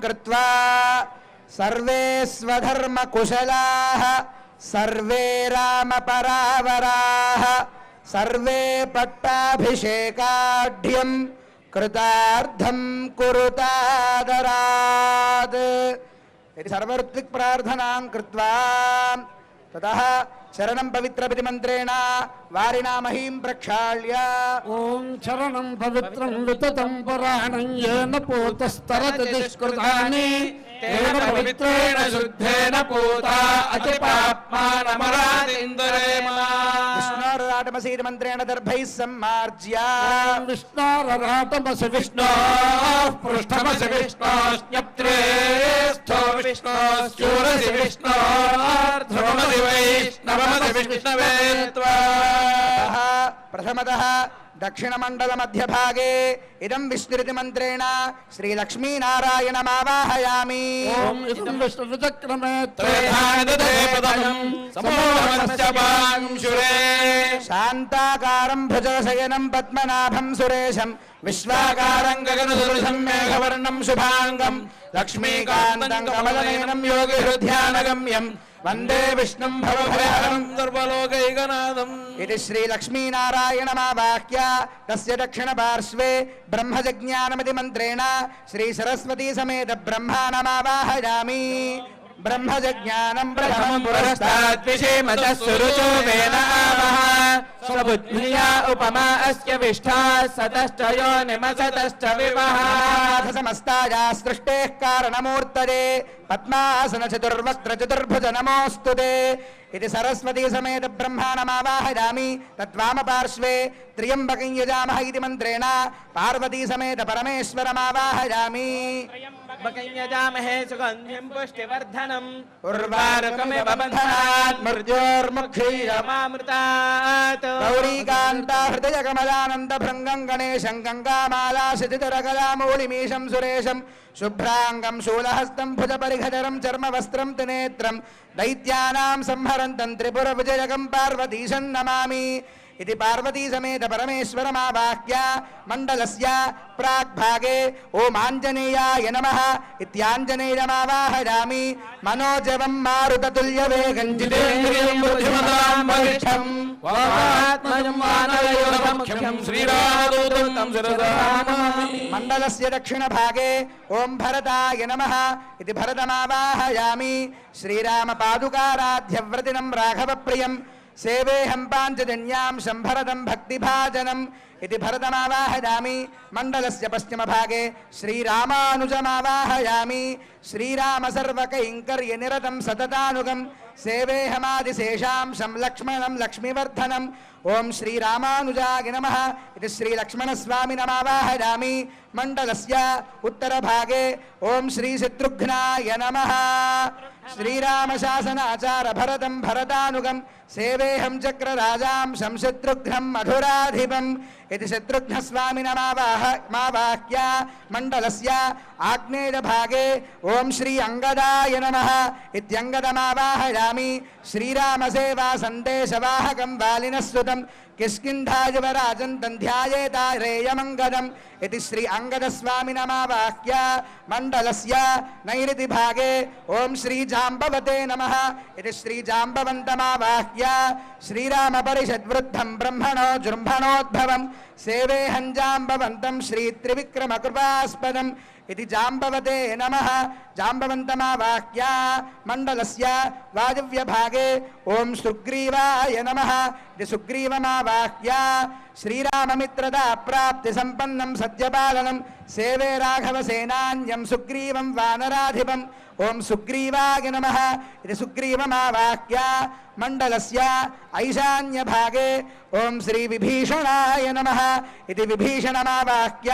कृत्वा सर्वे स्वधर्मकुशलाः सर्वे रामपरावराः सर्वे पट्टाभिषेकाढ्यं कृतार्थं कुरुतादरात् इति सर्वऋत्विक प्रार्थनां कृत्वा ततः शरणं पवित्रपति मंत्रेण वारिणा महीं प्रक्षाल्य ओम शरणं पवित्रं विततं पुराणं येन पूतस्तरति दुष्कृतानि तेन पवित्रेण शुद्धेन पूता अतिपाप्मानमरादिन्दरेम विष्णोराटमसीद मंत्रेण दर्भैः सम्मार्ज्य विष्णोराटमसि विष्णोः पृष्ठमसि विष्णोश्ञप्त्रे स्थो विष्णोश्चूरसि विष्णोर्ध्रुवमसि वैष्णवमसि विष्णवे त्वा प्रथमतः दक्षिण मंडल मध्य भागे इदं विष्णुरिति मंत्रेण श्री लक्ष्मी नारायणमावाहयामि ओम इदं विष्णुचक्रमे त्रयधानदेवदं समोहनस्य वांशुरे शान्ताकारं भुजगशयनं पद्मनाभं सुरेशं विश्वाकारं गगनसदृशं मेघवर्णं शुभांगं लक्ष्मीकान्तं कमलनयनं योगिहृध्यानगम्यं वंदे विष्णुं भवभयहरं सर्वलोकैकनाथम् इति श्री लक्ष्मीनारायणमावाह्य तस्य दक्षिण पार्श्वे ब्रह्मजज्ञानमिति मंत्रेण श्री सरस्वती समेत ब्रह्माणमावाहयामि ब्रह्मजज्ञानं प्रथमं पुरस्तात् विषेमतः सुरुचो वेदामः स्वबुद्ध्या उपमा अस्य विष्ठा सतश्च योनिमसतश्च विवः समस्ताया सृष्टेः कारणमूर्तये पद्मासन चतुर्वक्त्र चतुर्भुज नमोस्तुते इति सरस्वती समेत ब्रह्माणमावाहयामि तद्वाम पार्श्वे त्र्यंबकं यजामः इति मंत्रेण पार्वती समेत परमेश्वरमावाहयामि यजामहे सुगन्धिं पुष्टिवर्धनम् उर्वारुकमिव बन्धनात् मृत्योर्मुक्षीयमामृतात् गौरीकान्ता हृदयकमलानन्द भृङ्गं गणेशं गङ्गामालाशितिधरकलामूलिमीशं सुरेशं शुभ्रांगं शूलहस्तं भुजपरिघटरं चर्मवस्त्रं त्रिनेत्रं दैत्यानां संहरन्तं त्रिपुरविजयकं पार्वतीशं नमामि इति पार्वती समेत परमेश्वरमावाह्य मण्डलस्य प्राग्भागे ओम आञ्जनेयाय नमः इत्याञ्जनेयमावाहयामि मनोजवं मारुततुल्यवेगं जितेन्द्रियं बुद्धिमतां वरिष्ठं वात्मजं मानवयोगमुख्यं श्रीरामदूतं शिरसा नमामि मण्डलस्य दक्षिण भागे ओम भरताय नमः इति भरतमावाहयामि श्रीराम पादुकाराध्यव्रतिनं राघवप्रियं सेवेहं पाञ्चजन्यां शम्भरतं भक्तिभाजनम् इति भरतमावाहयामि मण्डलस्य पश्चिम भागे श्रीरामानुजमावाहयामि श्रीराम सर्वकैङ्कर्यनिरतं सततानुगं सेवेहमादिशेषां शं लक्ष्मणं लक्ष्मीवर्धनम् ओम श्रीरामानुजाय नमः इति श्रीलक्ष्मणस्वामिनमावाहयामि मण्डलस्य उत्तरभागे ओम श्रीशत्रुघ्नाय नमः श्रीरामशासनाचार भरतं भरतानुगं सेवेहं चक्रराजां शं शत्रुघ्नं मधुराधिपम् इति शत्रुघ्नस्वामिनमावाह्य मण्डलस्य आग्नेयभागे ओम श्री अंगदाय नमः इत्यङ्गदमावाहयामि श्रीरामसेवा सन्देशवाहकं वालिनस्सुतं किष्किन्धायुवराजं ध्यायेतारेयमङ्गदम् इति श्री अंगदस्वामिनमावाह्य मण्डलस्य नैऋति भागे ओम श्री जाम्बवते नमः इति श्री जाम्बवन्तमावाह्य श्रीरामपरिषद्वृद्धं ब्रह्मणो जृम्भणोद्भवं सेवेहं जाम्बवन्तं श्री त्रिविक्रमकृपास्पदम् इति जाम्बवते नमः जाम्बवन्तमावाह्य मण्डलस्य वायव्य भागे ओम सुग्रीवाय नमः इति सुग्रीवमावाह्य श्रीराममित्रदा प्राप्ति संपन्नं सत्यपालनं सेवे राघवसेनान्यं सुग्रीवं वानराधिपम् ओम सुग्रीवाय नमः इति सुग्रीवमावाह्य मण्डलस्य ऐशान्य भागे ओम श्री विभीषणाय नमः इति विभीषणमावाह्य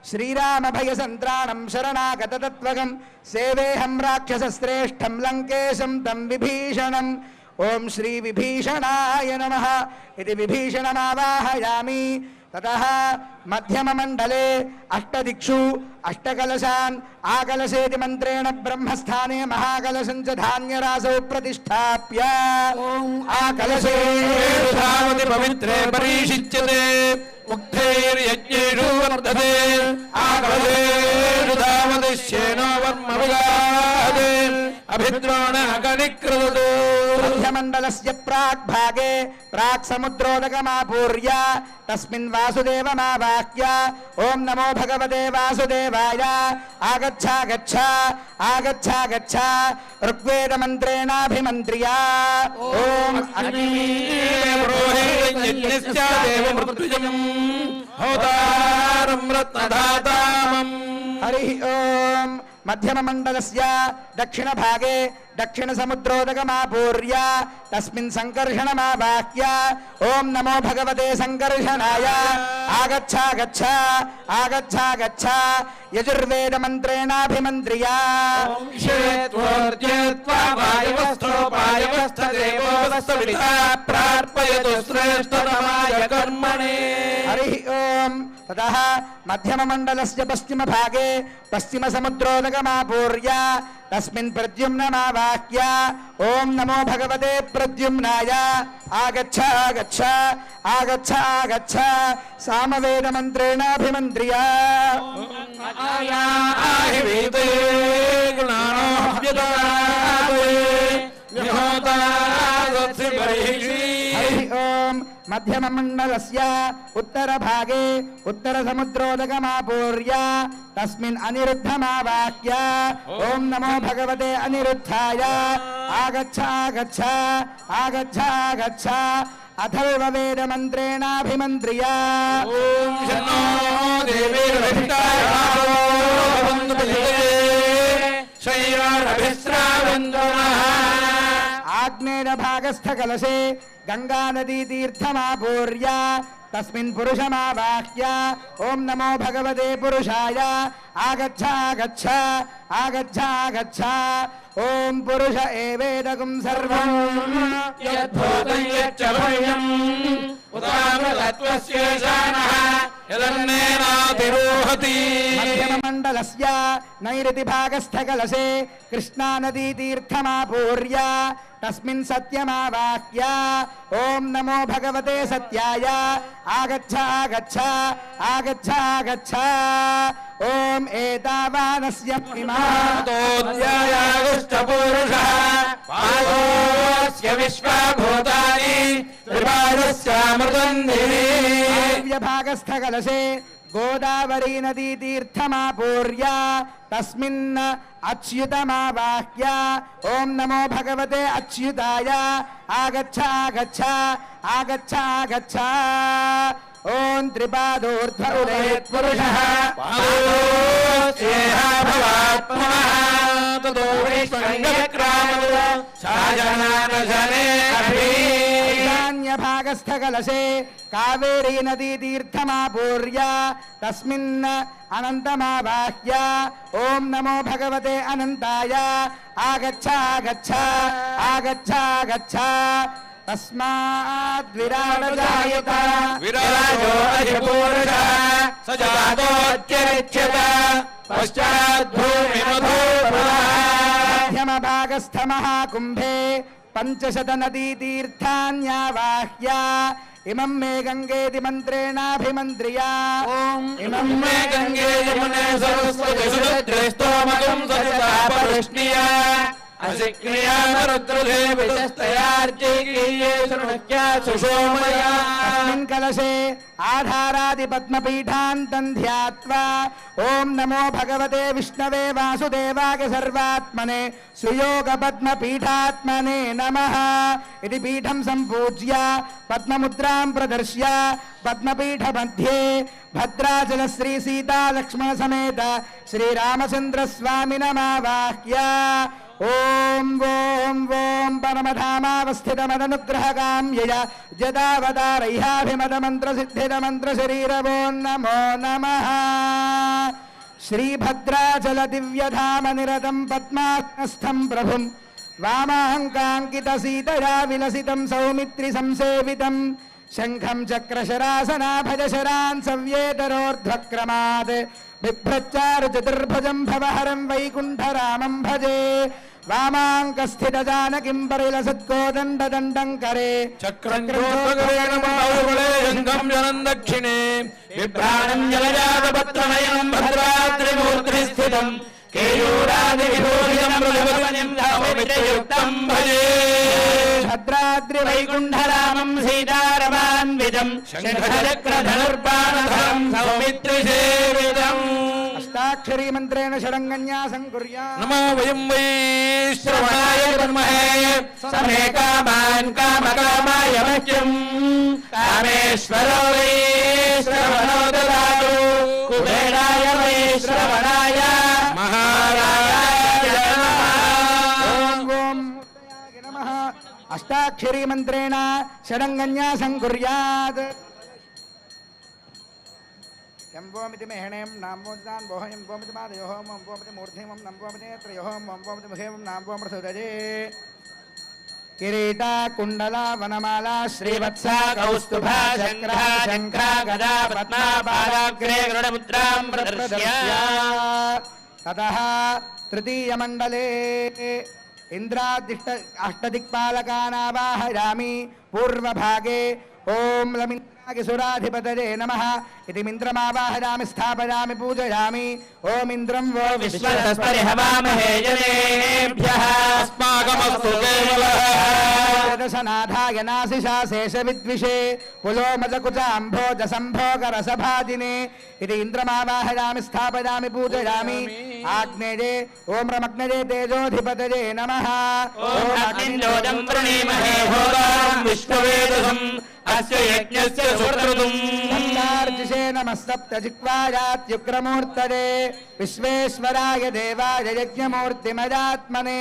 श्रीरामभयसन्त्राणं शरणागततत्त्वगं सेवेहं राक्षसश्रेष्ठं लङ्केशं तं विभीषणम् ओम श्री विभीषणाय नमः इति विभीषणमावाहयामि ततः मध्यम मंडले अष्टदिक्षु अष्टकलशान् आकलशेति मंत्रेण ब्रह्मस्थाने महाकलशं च धान्यरासौ प्रतिष्ठाप्य आकलशे पवित्रे परीक्षिच्यते मुक्तैर्यज्ञेषु वर्धते आकलेषु धावदिश्येनो वर्मविगादे अभिद्रोणाकनिकृदतो मध्यमण्डलस्य प्राग्भागे प्राक्समुद्रोदकमापूर्य तस्मिन् वासुदेवमावाक्य ॐ नमो भगवते वासुदेवाय आगच्छ गच्छ आगच्छ गच्छ ऋग्वेदमन्त्रेणाभिमन्त्र्या ॐ अग्निर्ब्रोहिर्यज्ञस्य देवमृत्युजम् होतारं रत्नधातामम् हरिः ॐ मध्यममण्डलस्य दक्षिणभागे दक्षिणसमुद्रोदकमापूर्य तस्मिन् सङ्कर्षणमावाक्य ॐ नमो भगवते सङ्कर्षणाय आगच्छ गच्छ आगच्छ गच्छ यजुर्वेदमन्त्रेणाभिमन्त्र्या प्रार्पयतु श्रेष्ठतमाय कर्मणे हरिः ॐ ततः मध्यममण्डलस्य पश्चिमभागे पश्चिमसमुद्रोदकमापूर्य तस्मिन् प्रद्युम्नमावाक्य ॐ नमो भगवते प्रद्युम्नाय आगच्छ गच्छ आगच्छ गच्छ सामवेदमन्त्रेणाभिमन्त्र्या हरिः ॐ मध्यममण्डलस्य उत्तरभागे उत्तरसमुद्रोदकमापूर्य तस्मिन् अनिरुद्धमावाक्य ॐ नमो भगवते अनिरुद्धाय आगच्छ गच्छ आगच्छ गच्छ अथर्ववेदमन्त्रेणाभिमन्त्र्या आग्नेयभागस्थकलशे गङ्गानदीतीर्थमापूर्य तस्मिन् पुरुषमावाक्य ॐ नमो भगवते पुरुषाय आगच्छ गच्छ आगच्छ गच्छ ॐ पुरुष एवेदकं सर्वं यद्भूतं यच्च भव्यम् उदामलत्वस्येषाणः यदन्नेनातिरोहति मध्यममण्डलस्य नैऋतिभागस्थकलशे कृष्णानदीतीर्थमापूर्य तस्मिन् सत्यमावाक्य ॐ नमो भगवते सत्याय आगच्छ गच्छ आगच्छ गच्छ ॐ एतावानस्य पुरुषः वायोस्य विश्वभूतानि भागस्थकलशे गोदावरी नदीतीर्थमापूर्य तस्मिन् अच्युतमावाक्य ॐ नमो भगवते अच्युताय आगच्छ गच्छ आगच्छ गच्छ ॐ त्रिपादोर्ध्व उदेत् पुरुषः भागस्थकलशे कावेरी नदीतीर्थमापूर्य तस्मिन् अनन्तमावाक्य ॐ नमो भगवते अनन्ताय आगच्छ गच्छ आगच्छ गच्छ तस्माद् विराजजायत विराजो अधिपूरुषः स जातोऽत्यरिच्यत पश्चाद्भूमिमधो मध्यमभागस्थमहाकुम्भे पञ्चशतनदीतीर्थान्यावाह्य इमं मे गंगेति मन्त्रेणाभिमन्त्र्या इमं मे गंगे यमुने सरस्वती सुरद्रेष्टोमगं सरितापरुष्णिया असिक्रिया रुद्रदेवस्तयार्चैकीये शृणुक्या सुषोमया अस्मिन् कलशे आधारादि पद्मपीठान्तं ध्यात्वा ॐ नमो भगवते विष्णवे वासुदेवाय सर्वात्मने सुयोग पद्मपीठात्मने नमः इति पीठं सम्पूज्य पद्ममुद्रां प्रदर्श्य पद्मपीठ मध्ये भद्राचल श्री सीता लक्ष्मण समेत श्रीरामचंद्र स्वामिनमावाह्य ओम वोम वोम परमधामावस्थितमदनुग्रहकाम्यय जदावतारह्याभिमतमन्त्रसिद्धितमन्त्रशरीरवो नमो नमः श्रीभद्राचल दिव्यधामनिरतं पद्मासनस्थं प्रभुं वामाङ्काङ्कितसीतया विलसितं सौमित्रि संसेवितं शङ्खं चक्रशरासनाभजशरान् सव्येतरोर्ध्वक्रमात् बिभ्रच्चारु चतुर्भुजं भवहरं वैकुण्ठरामं भजे वामाङ्कस्थितजानकीं परिलसत्कोदण्डदण्डं करे चक्रङ्गोत्तकरेण बाहुबले यङ्गं जनं दक्षिणे विभ्राणं जलजातपत्रनयनं भद्राद्रिमूर्तिस्थितं केयूरादिविभूषितं प्रभवनं धावमित्रयुक्तं भजे भद्राद्रिवैकुण्ठरामं सीतारमान्वितं शङ्खचक्रधनुर्बाणधरं सौमित्रिसेवितम् अष्टाक्षरी मन्त्रेण षडङ्गन्यासं कुर्यात् नमो वयं वै श्रवणाय ब्रह्महे समे कामान् कामकामाय मह्यं कामेश्वरो वै श्रवणो ददातु कुबेराय वै श्रवणाय महाराजाय नमः अष्टाक्षरी मन्त्रेण षडङ्गन्यासं कुर्यात् यम्बोमिति मेहणें नाम्बोदान् बोहयं बोमिति मादयोः मं बोमिति मूर्धिमं नम्बोमिति नेत्रयोः मं बोमिति मुखेमं नाम्बोमृसुदजे किरीटा कुण्डला वनमाला श्रीवत्सा कौस्तुभा शङ्खा शङ्खा गदा पद्मा बालाग्रे गरुडमुद्रां प्रदर्श्य ततः तृतीयमण्डले इन्द्रादिष्ट अष्टदिक्पालकानावाहयामि पूर्वभागे ॐ लमिन्द्रागिसुराधिपतये नमः इति मिन्द्रमावाहयामि स्थापयामि पूजयामि ॐ इन्द्रं वो विश्वस्परिहवामहे जनेभ्यः अस्माकमस्तु केवलः दशनाथाय नासिषा शेषविद्विषे पुलोमजकुचाम्भोजसम्भोगरसभादिने इति इन्द्रमावाहयामि स्थापयामि पूजयामि आग्नेये ॐ रमग्नये तेजोधिपतये नमः ॐ अग्निञ्जोजं वृणीमहे होतां विश्ववेदसम् अस्य यज्ञस्य सुकृतुम् र्जिषे नमः सप्तजिह्वायात्युग्रमूर्तये विश्वेश्वराय देवाय यज्ञमूर्तिमजात्मने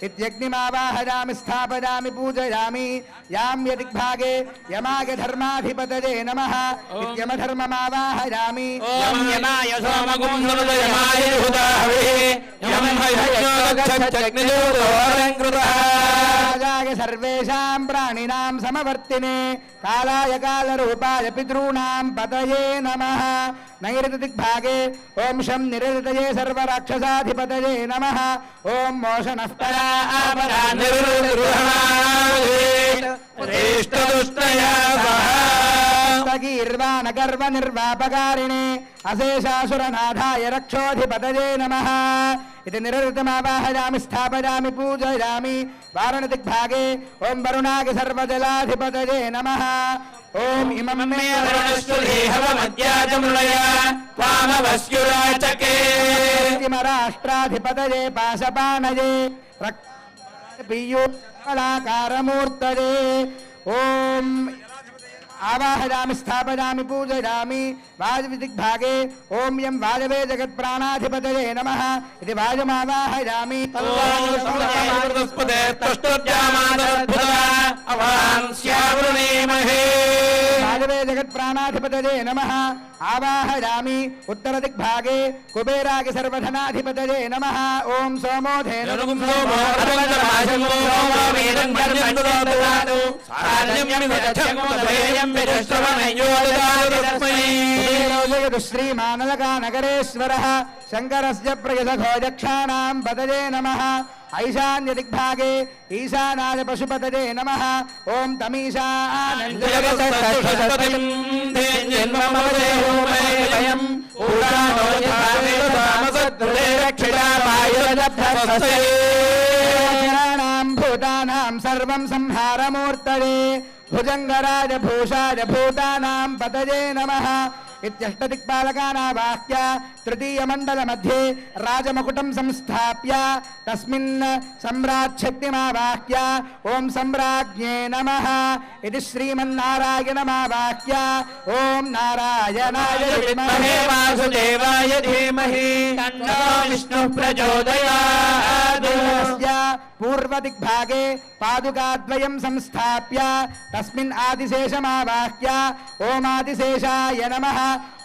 इत्यग्निमावाहयामि स्थापयामि पूजयामि याम्यदिग्भागे यमाय धर्माधिपतये नमः इत्यमधर्ममावाहयामि ॐ यमाय सोमगुं यमाय हुदाहवे यं हयज्ञोदक्षग्निजोदोरङ्कृतः राजाय सर्वेषां प्राणिनां समवर्तिने कालाय कालरूपाय पितॄणां पतये नमः नैऋतिदिग्भागे ॐ शं निरृतये सर्वराक्षसाधिपतये नमः ॐ मोषणः परापरा निर्वाणगर्वनिर्वापकारिणे अशेषासुरनाथाय रक्षोधिपतये नमः इति निरृतमावाहयामि स्थापयामि पूजयामि वारणदिग्भागे ॐ वरुणाय सर्वजलाधिपतये नमः ॐ इमं मे वरुणस्तुदेहवमद्याजमृणय त्वामवस्युराचके राष्ट्राधिपतये पाशपाणये पीयूषकलाकारमूर्तये ॐ आवाहयामि स्थापयामि पूजयामि वाजविदिग्भागे ॐ यं वाजवे जगत्प्राणाधिपतये नमः इति वाजमावाहयामि वाजवे जगत्प्राणाधिपतये नमः आवाहयामि उत्तरदिग्भागे कुबेराय सर्वधनाधिपतये नमः ॐ सोमोधे श्रीमानलकानगरेश्वरः शङ्करस्य प्रयसखो यक्षाणां पतये नमः ऐशान्यदिग्भागे ईशानाय पशुपतये नमः ॐ तमीशानां भूतानां सर्वं संहारमूर्तये भुजङ्गराज भूषाज भूतानां पतये नमः इत्यष्टदिक्पालकानावाह्य तृतीयमण्डलमध्ये राजमकुटं संस्थाप्य तस्मिन् सम्राट्शक्तिमावाह्य ॐ सम्राज्ञे नमः इति श्रीमन्नारायणमावाह्य ॐ नारायणाय विद्महे वासुदेवाय धीमहि तन्नो विष्णुः प्रचोदयात् पूर्वदिग्भागे पादुकाद्वयं संस्थाप्य तस्मिन् आदिशेषमावाह्य ओमादिशेषाय नमः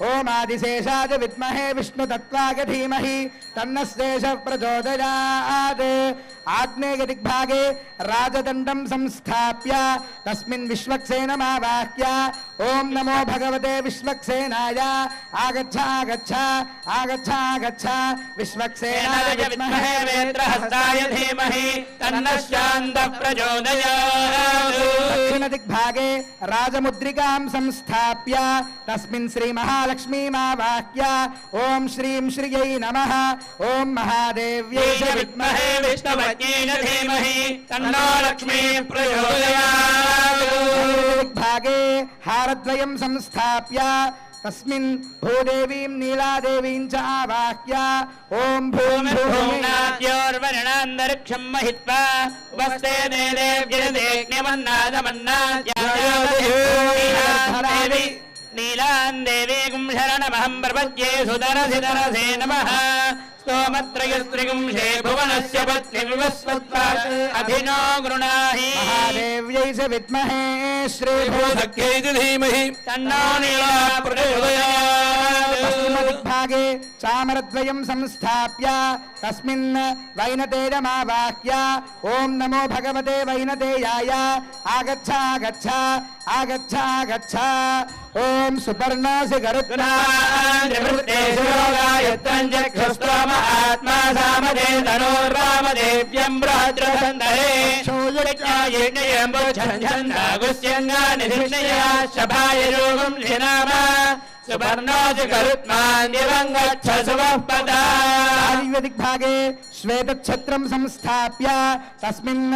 ओमादिशेषाय विद्महे विष्णुतत्त्वाय धीमहि तन्नः शेषः प्रचोदयात् आग्नेयदिग्भागे राजदण्डं संस्थाप्य तस्मिन् विश्वक्सेनमावाह्य ओम नमो भगवते विश्वक्सेनाय आगच्छ आगच्छ आगच्छ आगच्छ विश्वक्सेनाय विद्महे वेत्रहस्ताय धीमहि तन्नः शान्तः प्रचोदयात् दक्षिणदिग्भागे राजमुद्रिकां संस्थाप्य तस्मिन् श्रीमहालक्ष्मीमावाह्य ओम श्रीं श्रियै नमः ओम महादेव्यै च विद्महे विष्णुपत्न्यै धीमहि तन्नो लक्ष्मीः प्रचोदयात् भागे हारद्वयं संस्थाप्य तस्मिन् भूदेवीं नीलादेवीं च आवाह्य ओम भूम्नाद्योर्वर्णान्तरिक्षं महित्वा वस्ते देवेभ्यदेव्यमन्नादमन्नाद्यादेवी नीलां देवीं शरणमहं प्रपद्ये सुदरसिदरसे नमः स्तोमत्रयस्त्रिगुंशे भुवनस्य पत्नीर्वस्वत्वा अभिनो गृणाहि महादेव्यै च विद्महे श्रीभूसख्यै च धीमहि तन्नो नीला प्रचोदयात् पश्चिमदिग्भागे चामरद्वयं संस्थाप्य तस्मिन् वैनतेयमावाह्य ओम नमो भगवते वैनतेयाय आगच्छ आगच्छ आगच्छ आगच्छ ओम सुपर्णासि गरुत्नान्द्रवृत्तेशोगायत्रञ्चक्षुस्तोम आत्मा सामदे तनोर्वामदेव्यं बृहद्रसन्दरे शोयज्ञायज्ञयम्बुच्छन्दगुस्यङ्गानिधिष्णया शभाय योगं शिनाम सुपर्णोऽसि गरुत्मान्यवङ्गच्छ शुभः पदा दिग्भागे श्वेतच्छत्रं संस्थाप्य तस्मिन्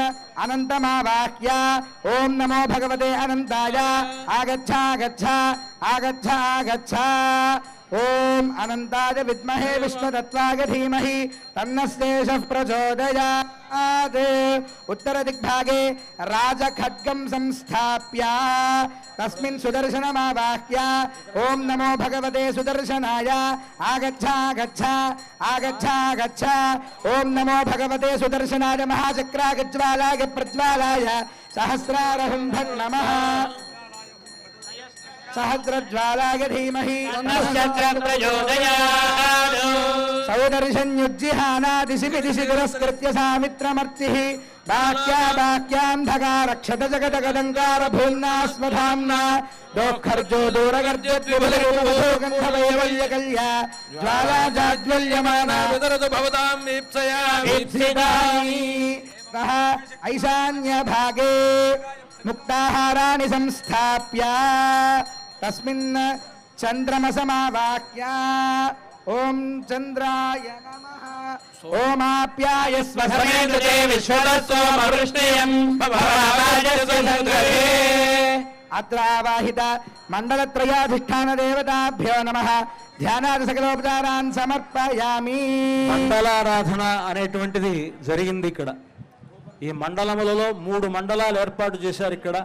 अनन्तमावाह्य ओम नमो भगवते अनन्ताय आगच्छ आगच्छ आगच्छ आगच्छ ओम अनन्ताय विद्महे विष्णुतत्त्वाय धीमहि तन्नः शेषः प्रचोदयात् उत्तरदिग्भागे राजखड्गं संस्थाप्य तस्मिन् सुदर्शनमावाह्य ओम नमो भगवते सुदर्शनाय आगच्छ आगच्छ आगच्छ आगच्छ ओम नमो भगवते सुदर्शनाय महाचक्रागज्वालाय प्रज्वालाय सहस्रारहुं नमः सहस्रज्वालाय धीमहि सौदर्शन्युज्जिहानादिशि विदिशि तिरस्कृत्य सामित्रमर्चिः बाक्या बाक्यान्धकारक्षत जगदगदङ्कार भूम्ना स्वधाम्ना दोःखर्जो दूरगर्जद्विबलगन्धवैवल्यकल्या ज्वाला जाज्वल्यमाना भवतां वीप्सितानि ऐशान्यभागे मुक्ताहाराणि संस्थाप्य तस्मिन् चन्द्रमसमावाह्य ओम चन्द्राय नमः ओमाप्यायस्व समेतते विश्वतस्सोमवृष्टियं भवावाजस्य सङ्ग्रहे अत्रावाहित मंडलत्रयाधिष्ठान देवताभ्यो नमः ధ్యానాది సకలోపచారాన్ సమర్పయామి. మండలారాధన అనేటువంటిది జరిగింది ఇక్కడ. ఈ మండలములలో 3 మండలాలు ఏర్పాటు చేశారు ఇక్కడ.